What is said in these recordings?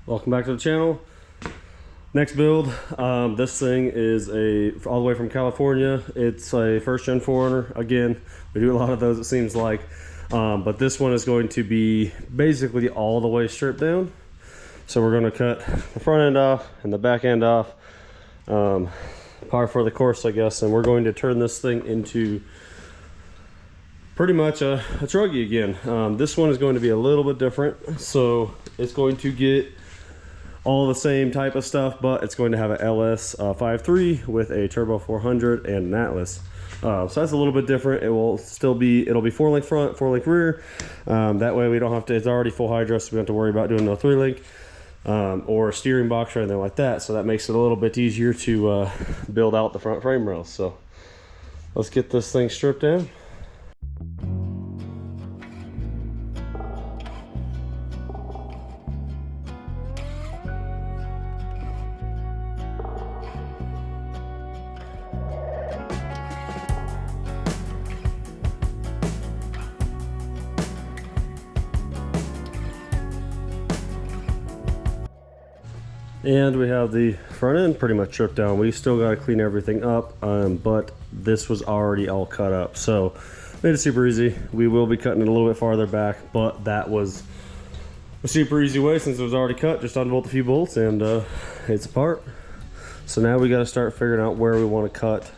Welcome back to the channel. Next build, this thing is all the way from California. It's a first gen 4runner. Again, we do a lot of those, it seems like, but this one is going to be basically all the way stripped down. So we're going to cut the front end off and the back end off, par for the course, I guess, and we're going to turn this thing into pretty much a truggy again. This one is going to be a little bit different, so it's going to get all the same type of stuff, but it's going to have a LS 5.3 with a turbo 400 and an Atlas. So that's a little bit different. It will still be, it'll be 4-link front, 4-link rear. That way we don't have to, it's already full hydro, so we don't have to worry about doing no 3-link or a steering box or anything like that. So that makes it a little bit easier to build out the front frame rails. So let's get this thing stripped down. And we have the front end pretty much stripped down. We still got to clean everything up, but this was already all cut up, so made it super easy. We will be cutting it a little bit farther back, but that was a super easy way since it was already cut. Just unbolt a few bolts and it's apart. So now we got to start figuring out where we want to cut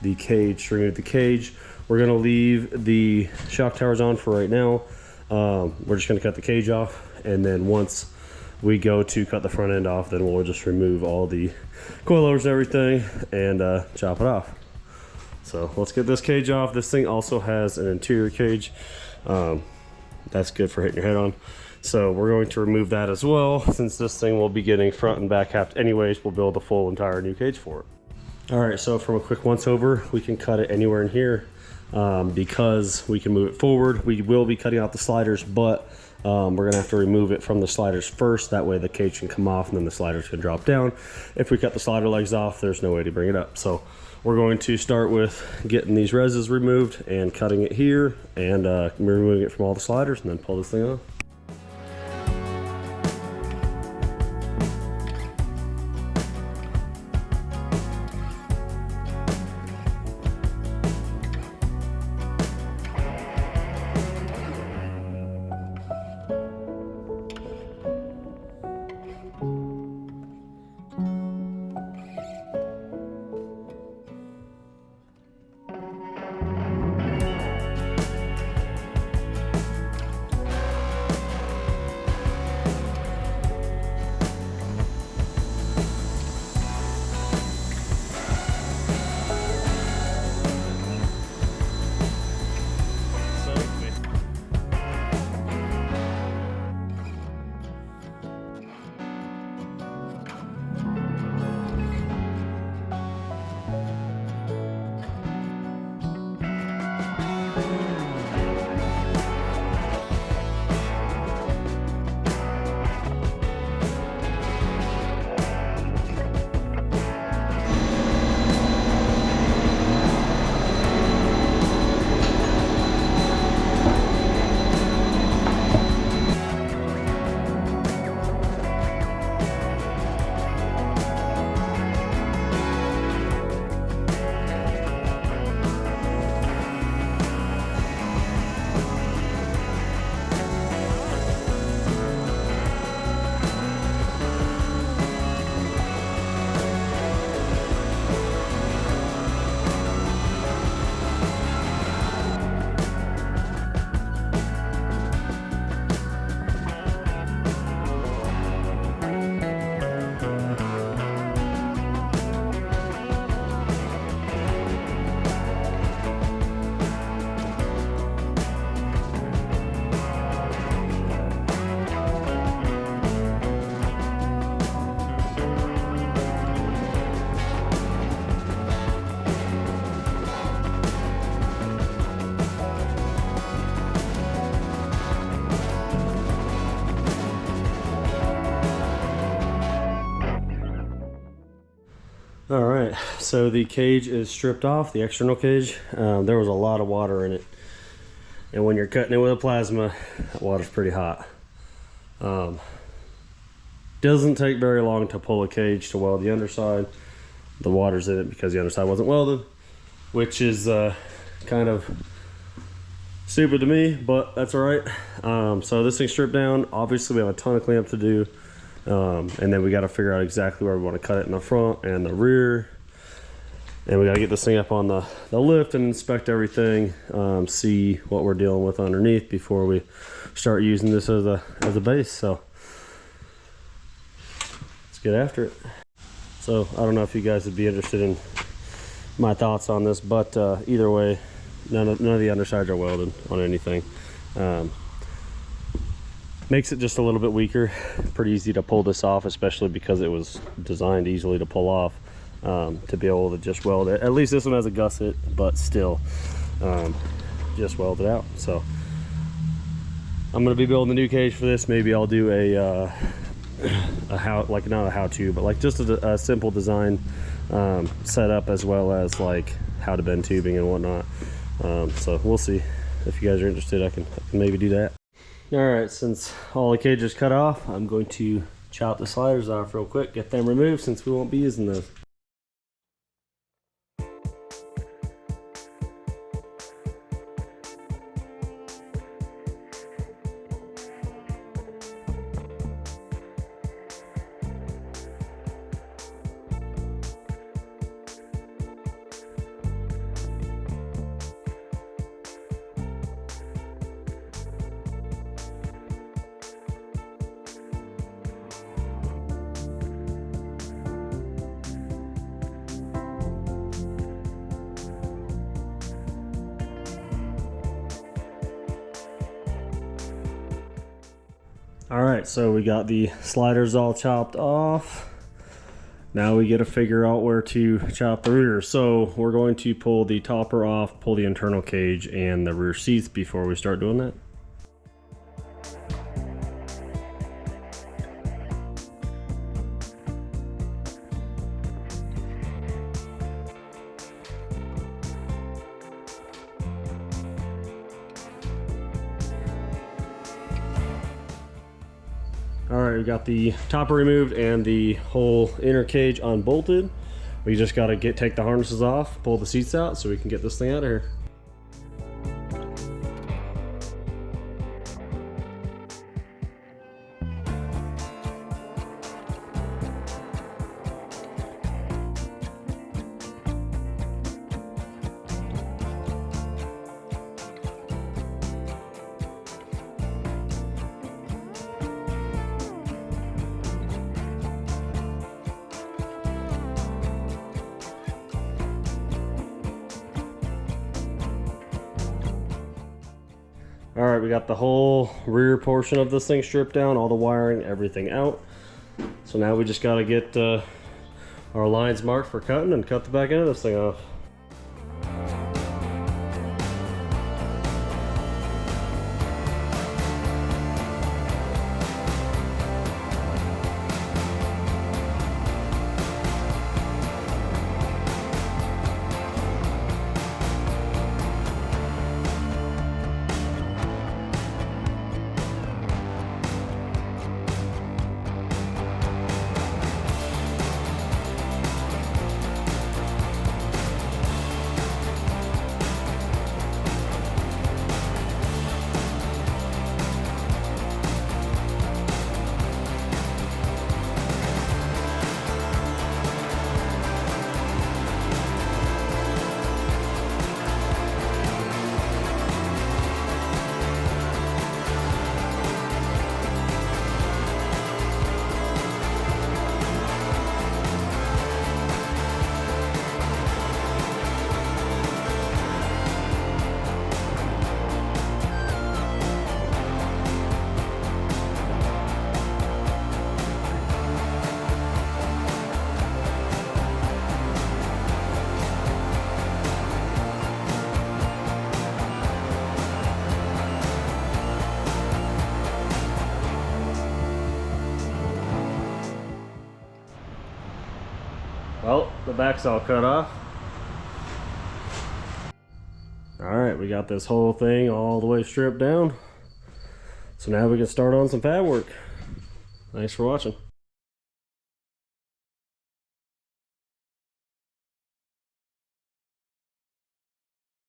the cage, to remove the cage. We're going to leave the shock towers on for right now. We're just going to cut the cage off, and then once we go to cut the front end off, then we'll just remove all the coilovers and everything and chop it off. So let's get this cage off. This thing also has an interior cage. That's good for hitting your head on. So we're going to remove that as well. Since this thing will be getting front and back half anyways, we'll build a full entire new cage for it. All right, so from a quick once over, we can cut it anywhere in here because we can move it forward. We will be cutting out the sliders, but we're gonna have to remove it from the sliders first. That way the cage can come off and then the sliders can drop down. If we cut the slider legs off, there's no way to bring it up. So we're going to start with getting these reses removed and cutting it here and removing it from all the sliders, and then pull this thing off. All right, so the cage is stripped off, the external cage. There was a lot of water in it. And when you're cutting it with a plasma, that water's pretty hot. Doesn't take very long to pull a cage to weld the underside. The water's in it because the underside wasn't welded, which is kind of stupid to me, but that's all right. So this thing's stripped down. Obviously we have a ton of cleanup to do, and then we got to figure out exactly where we want to cut it in the front and the rear, and we got to get this thing up on the lift and inspect everything, see what we're dealing with underneath before we start using this as a base. So let's get after it. So I don't know if you guys would be interested in my thoughts on this, but either way, none of the undersides are welded on anything. Makes it just a little bit weaker. Pretty easy to pull this off, especially because it was designed easily to pull off, to be able to just weld it. At least this one has a gusset, but still just weld it out. So I'm gonna be building a new cage for this. Maybe I'll do a like not a how-to, but like just a simple design setup, as well as like how to bend tubing and whatnot. So we'll see. If you guys are interested, I can maybe do that. All right, since all the cage is cut off, I'm going to chop the sliders off real quick, get them removed since we won't be using those. All right, so we got the sliders all chopped off. Now we get to figure out where to chop the rear. So we're going to pull the topper off, pull the internal cage and the rear seats before we start doing that. All right, we got the topper removed and the whole inner cage unbolted. We just got to take the harnesses off, pull the seats out so we can get this thing out of here. All right, we got the whole rear portion of this thing stripped down, all the wiring, everything out. So now we just got to get our lines marked for cutting and cut the back end of this thing off. Well, the back's all cut off. All right, we got this whole thing all the way stripped down. So now we can start on some pad work. Thanks for watching.